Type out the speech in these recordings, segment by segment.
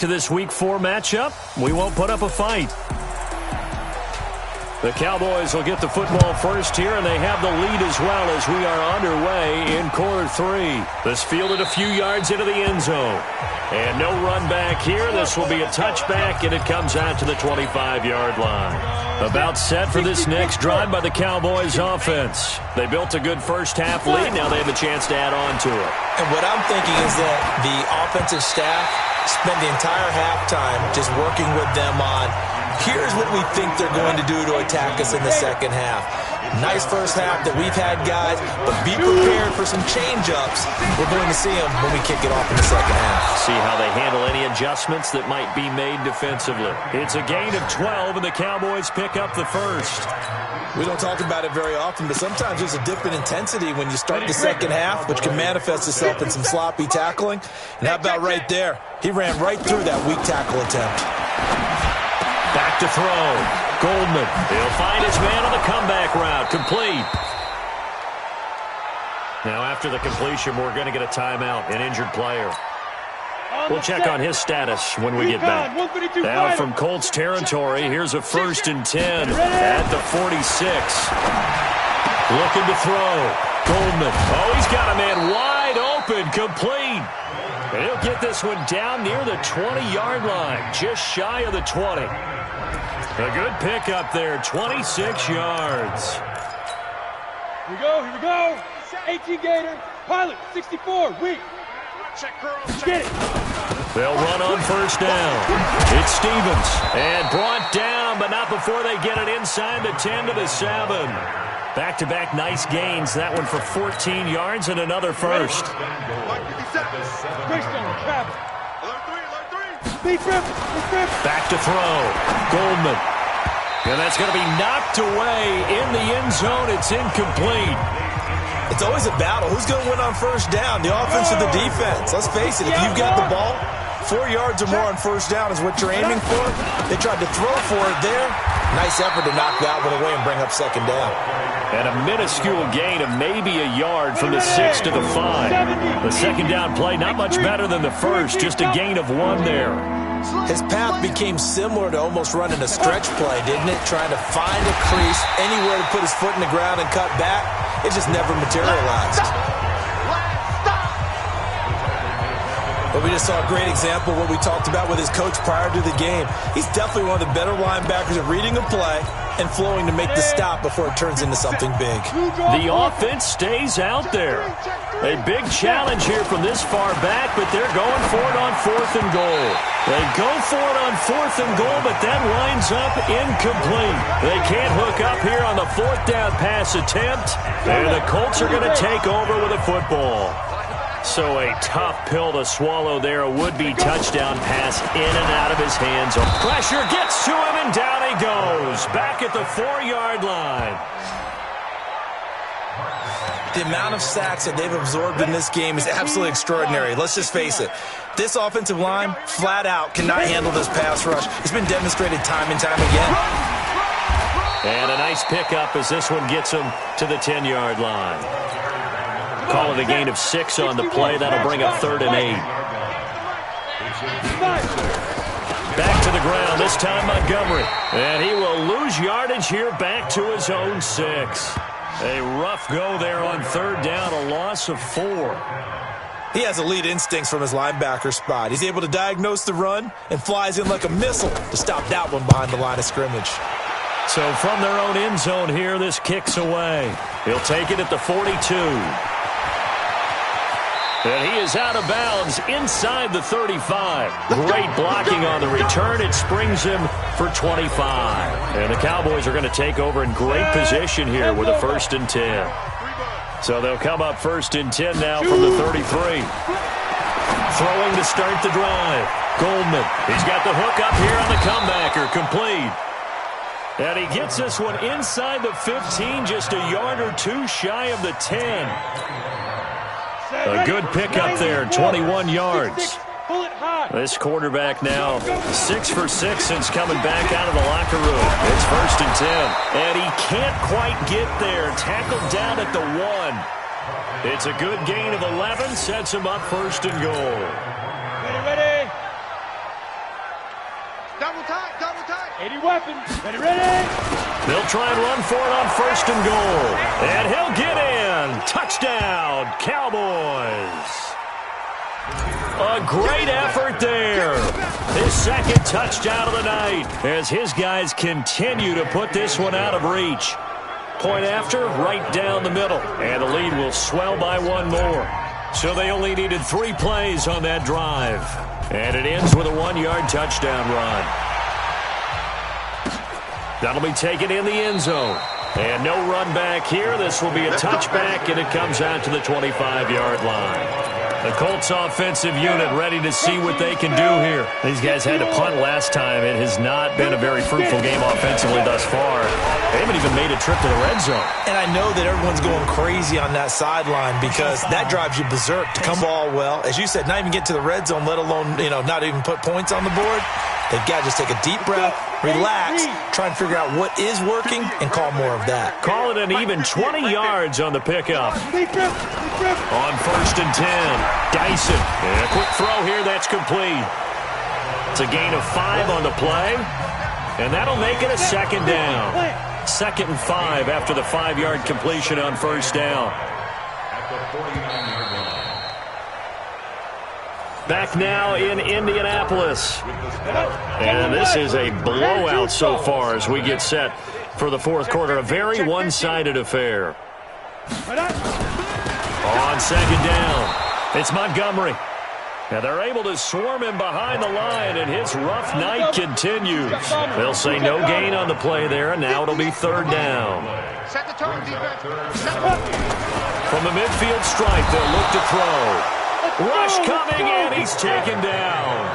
To this Week 4 matchup, we won't put up a fight. The Cowboys will get the football first here, and they have the lead as well as we are underway in quarter 3. This fielded a few yards into the end zone. And no run back here. This will be a touchback, and it comes out to the 25-yard line. About set for this next drive by the Cowboys offense. They built a good first-half lead. Now they have a chance to add on to it. And what I'm thinking is that the offensive staff spend the entire halftime just working with them on, here's what we think they're going to do to attack us in the second half. Nice first half that we've had, guys, but be prepared for some change-ups. We're going to see them when we kick it off in the second half. See how they handle any adjustments that might be made defensively. It's a gain of 12, and the Cowboys pick up the first. We don't talk about it very often, but sometimes there's a dip in intensity when you start the second half, which can manifest itself in some sloppy tackling. And how about right there? He ran right through that weak tackle attempt. Back to throw. Goldman. He'll find his man on the comeback route. Complete. Now after the completion, we're going to get a timeout, an injured player. We'll check on his status when we get back. Now from Colts territory, here's a 1st and 10 at the 46. Looking to throw. Goldman. Oh, he's got a man wide open. Complete. And he'll get this one down near the 20-yard line, just shy of the 20. A good pickup there, 26 yards. Here we go. 18 Gator, pilot, 64, weak. Check, girl, check. Get it. They'll run on first down. It's Stevens. And brought down, but not before they get it inside the 10 to the 7. Back-to-back nice gains. That one for 14 yards and another first. Back to throw. Goldman. And that's going to be knocked away in the end zone. It's incomplete. It's always a battle. Who's going to win on first down, the offense or the defense? Let's face it, if you've got the ball, 4 yards or more on first down is what you're aiming for. They tried to throw for it there. Nice effort to knock that one away and bring up second down. And a minuscule gain of maybe a yard from the 6 to the 5. The second down play, not much better than the first, just a gain of 1 there. His path became similar to almost running a stretch play, didn't it? Trying to find a crease, anywhere to put his foot in the ground and cut back. It just never materialized. But we just saw a great example of what we talked about with his coach prior to the game. He's definitely one of the better linebackers at reading a play and flowing to make the stop before it turns into something big. The offense stays out there. A big challenge here from this far back, but they're going for it on 4th and goal. They go for it on 4th and goal, but that winds up incomplete. They can't hook up here on the 4th down pass attempt, and the Colts are going to take over with a football. So a tough pill to swallow there. A would-be touchdown pass in and out of his hands. Pressure gets to him, and down he goes. Back at the 4-yard line. The amount of sacks that they've absorbed in this game is absolutely extraordinary. Let's just face it. This offensive line, flat out, cannot handle this pass rush. It's been demonstrated time and time again. And a nice pickup as this one gets him to the 10-yard line. Call it a gain of 6 on the play. That'll bring up 3rd and 8. Back to the ground, this time Montgomery. And he will lose yardage here back to his own 6. A rough go there on 3rd down, a loss of 4. He has elite instincts from his linebacker spot. He's able to diagnose the run and flies in like a missile to stop that one behind the line of scrimmage. So from their own end zone here, this kicks away. He'll take it at the 42. And he is out of bounds inside the 35. Great blocking on the return. It springs him for 25. And the Cowboys are going to take over in great position here with a 1st and 10. So they'll come up 1st and 10 now from the 33. Throwing to start the drive. Goldman. He's got the hook up here on the comebacker. Complete. And he gets this one inside the 15, just a yard or 2 shy of the 10. A good pickup there, 21 yards. This quarterback now 6 for 6 since coming back out of the locker room. It's 1st and 10. And he can't quite get there. Tackled down at the 1. It's a good gain of 11. Sets him up 1st and goal. Ready. Double tight. 80 weapons. Ready. They'll try and run for it on 1st and goal. And he'll get in. Touchdown, Cowboys. A great effort there. His 2nd touchdown of the night as his guys continue to put this one out of reach. Point after, right down the middle. And the lead will swell by 1 more. So they only needed 3 plays on that drive. And it ends with a 1-yard touchdown run. That'll be taken in the end zone. And no run back here. This will be a touchback, and it comes out to the 25-yard line. The Colts offensive unit ready to see what they can do here. These guys had to punt last time. It has not been a very fruitful game offensively thus far. They haven't even made a trip to the red zone. And I know that everyone's going crazy on that sideline because that drives you berserk to come ball well. As you said, not even get to the red zone, let alone, not even put points on the board. They've got to just take a deep breath, relax, try and figure out what is working, and call more of that. Call it an even 20 yards on the pickup. On 1st and 10, Dyson. And a quick throw here, that's complete. It's a gain of 5 on the play, and that'll make it a 2nd down. 2nd and 5 after the 5-yard completion on 1st down. Back now in Indianapolis. And this is a blowout so far as we get set for the 4th quarter. A very one-sided affair. On 2nd down, it's Montgomery. Now they're able to swarm him behind the line, and his rough night continues. They'll say no gain on the play there, and now it'll be 3rd down. Set the tone, defense. From the midfield stripe, they'll look to throw. Rush coming, and he's taken down.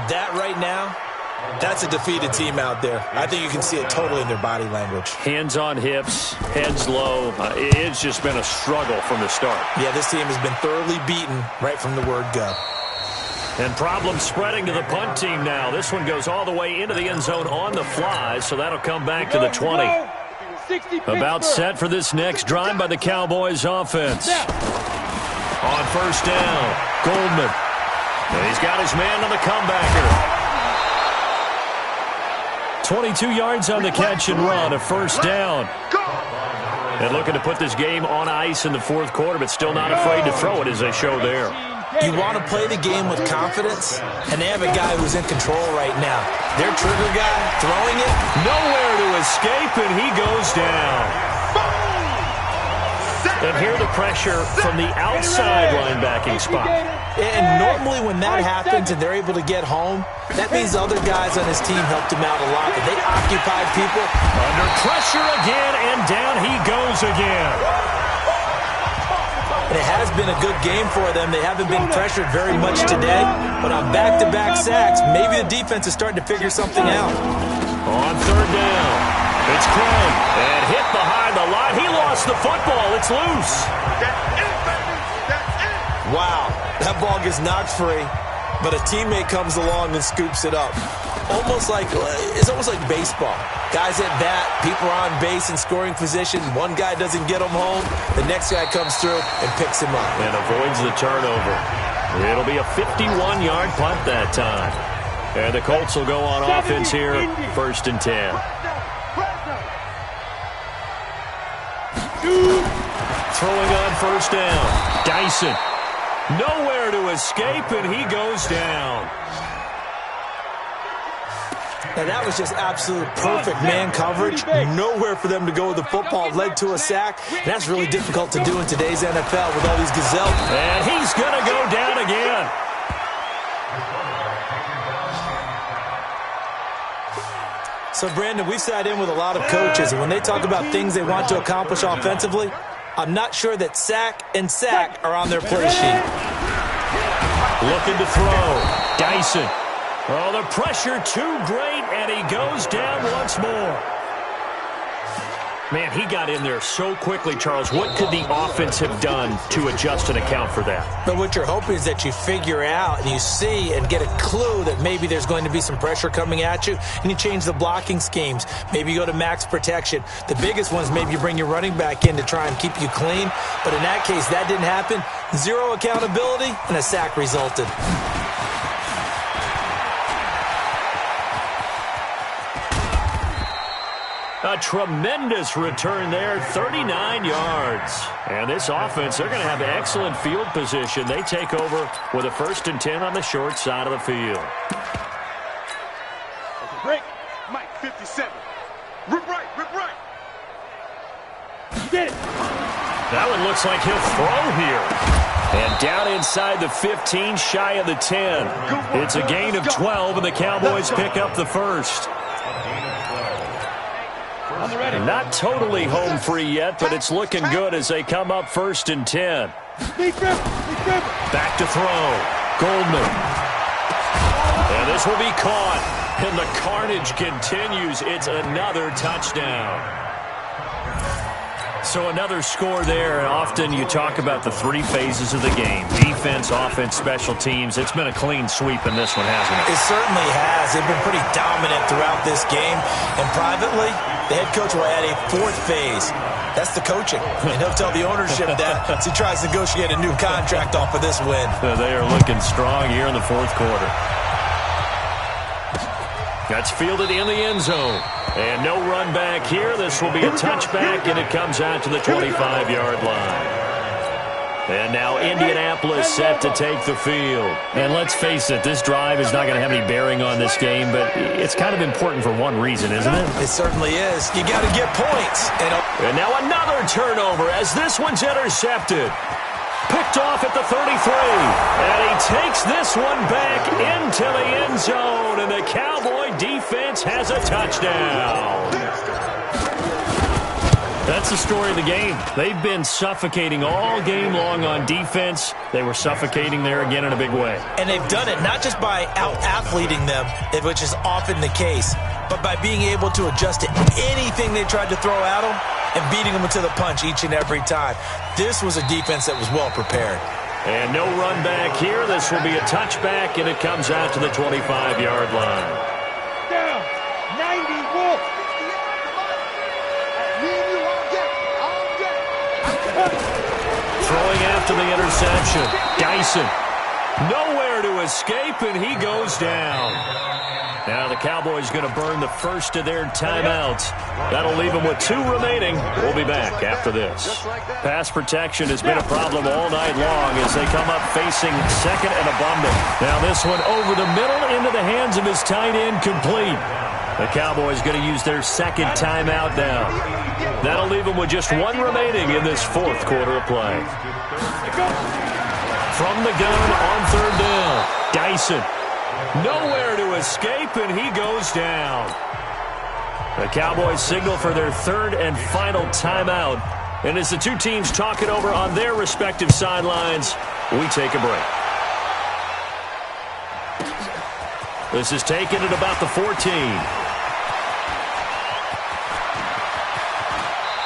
That right now, that's a defeated team out there. I think you can see it totally in their body language. Hands on hips, heads low. It's just been a struggle from the start. Yeah, this team has been thoroughly beaten right from the word go. And problems spreading to the punt team now. This one goes all the way into the end zone on the fly, so that'll come back to the 20. About set for this next drive by the Cowboys offense. On 1st down, Goldman. And he's got his man on the comebacker. 22 yards on the catch and run, a 1st down. And looking to put this game on ice in the 4th quarter, but still not afraid to throw it as they show there. You want to play the game with confidence, and they have a guy who's in control right now. Their trigger guy throwing it. Nowhere to escape, and he goes down. And here the pressure from the outside linebacking spot. And normally when that happens and they're able to get home, that means the other guys on his team helped him out a lot. But they occupied people. Under pressure again, and down he goes again. And it has been a good game for them. They haven't been pressured very much today. But on back-to-back sacks, maybe the defense is starting to figure something out. On 3rd down, it's Craig. And hit behind the line. He lost the football. It's loose. Wow, that ball gets knocked free, but a teammate comes along and scoops it up. It's almost like baseball. Guys at bat, people are on base in scoring position. One guy doesn't get him home. The next guy comes through and picks him up. And avoids the turnover. It'll be a 51-yard punt that time. And the Colts will go on offense here, 1st and 10. Throwing on 1st down, Dyson. Nowhere to escape, and he goes down. Now that was just absolute perfect man coverage. Nowhere for them to go with the football. Led to a sack. And that's really difficult to do in today's NFL with all these gazelles. And he's going to go down again. So, Brandon, we've sat in with a lot of coaches, and when they talk about things they want to accomplish offensively, I'm not sure that sack and sack are on their play sheet. Looking to throw. Dyson. Oh, the pressure too great, and he goes down once more. Man, he got in there so quickly, Charles. What could the offense have done to adjust and account for that? But what you're hoping is that you figure out and you see and get a clue that maybe there's going to be some pressure coming at you, and you change the blocking schemes. Maybe you go to max protection. The biggest one is maybe you bring your running back in to try and keep you clean. But in that case, that didn't happen. Zero accountability, and a sack resulted. A tremendous return there, 39 yards. And this offense, they're going to have excellent field position. They take over with a 1st and 10 on the short side of the field. Break. Mike, 57. Rip right, rip right. You did it. That one looks like he'll throw here. And down inside the 15, shy of the 10. It's a gain of 12, and the Cowboys pick up the first. Not totally home free yet, but it's looking good as they come up 1st and 10. Back to throw. Goldman. And this will be caught. And the carnage continues. It's another touchdown. So another score there, and often you talk about the 3 phases of the game. Defense, offense, special teams. It's been a clean sweep in this one, hasn't it? It certainly has. They've been pretty dominant throughout this game. And privately, the head coach will add a 4th phase. That's the coaching. And he'll tell the ownership that as he tries to negotiate a new contract off of this win. They are looking strong here in the 4th quarter. That's fielded in the end zone. And no run back here. This will be a touchback, and it comes out to the 25-yard line. And now Indianapolis set to take the field. And let's face it, this drive is not going to have any bearing on this game, but it's kind of important for one reason, isn't it? It certainly is. You got to get points. And now another turnover as this one's intercepted. Picked off at the 33. And he takes this one back into the end zone. And the Cowboy defense has a touchdown. That's the story of the game. They've been suffocating all game long on defense. They were suffocating there again in a big way. And they've done it not just by out-athleting them, which is often the case, but by being able to adjust to anything they tried to throw at them and beating them to the punch each and every time. This was a defense that was well prepared. And no run back here. This will be a touchback, and it comes out to the 25-yard line. Down. 90 Wolf. Throwing after the interception. Dyson. Nowhere to escape, and he goes down. Now the Cowboys going to burn the first of their timeouts. That'll leave them with 2 remaining. We'll be back after this. Pass protection has been a problem all night long as they come up facing 2nd and abundant. Now this one over the middle into the hands of his tight end, complete. The Cowboys going to use their 2nd timeout now. That'll leave them with just 1 remaining in this 4th quarter of play. From the gun on 3rd down. Dyson. Nowhere to escape, and he goes down. The Cowboys signal for their 3rd and final timeout. And as the 2 teams talk it over on their respective sidelines, we take a break. This is taken at about the 14.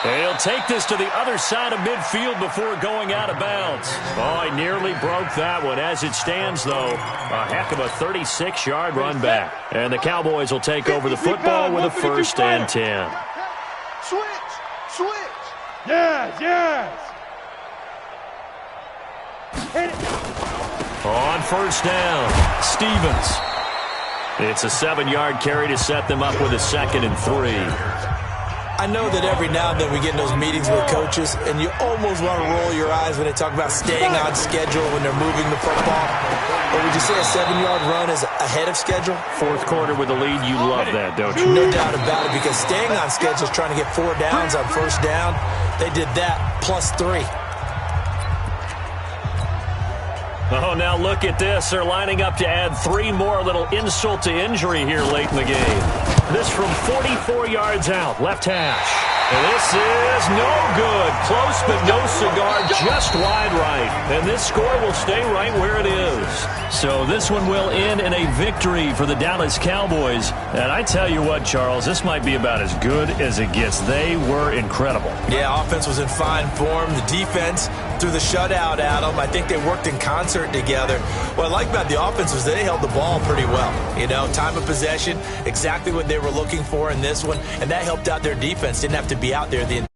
He'll take this to the other side of midfield before going out of bounds. Oh, he nearly broke that one. As it stands, though, a heck of a 36-yard run back. And the Cowboys will take over the football with a 1st and 10. Switch. Yes. Hit it. On 1st down, Stevens. It's a 7-yard carry to set them up with a 2nd and 3. I know that every now and then we get in those meetings with coaches, and you almost want to roll your eyes when they talk about staying on schedule when they're moving the football. But would you say a 7-yard run is ahead of schedule? 4th quarter with the lead, you love that, don't you? No doubt about it, because staying on schedule is trying to get 4 downs on 1st down. They did that plus 3. Oh, now look at this. They're lining up to add 3 more. A little insult to injury here late in the game. This from 44 yards out, left hash. And this is no good. Close, but no cigar, just wide right. And this score will stay right where it is. So this one will end in a victory for the Dallas Cowboys. And I tell you what, Charles, this might be about as good as it gets. They were incredible. Yeah, offense was in fine form. The defense threw the shutout at them. I think they worked in concert together. What I like about the offense was they held the ball pretty well. You know, time of possession, exactly what they were looking for in this one. And that helped out their defense. Didn't have to be out there the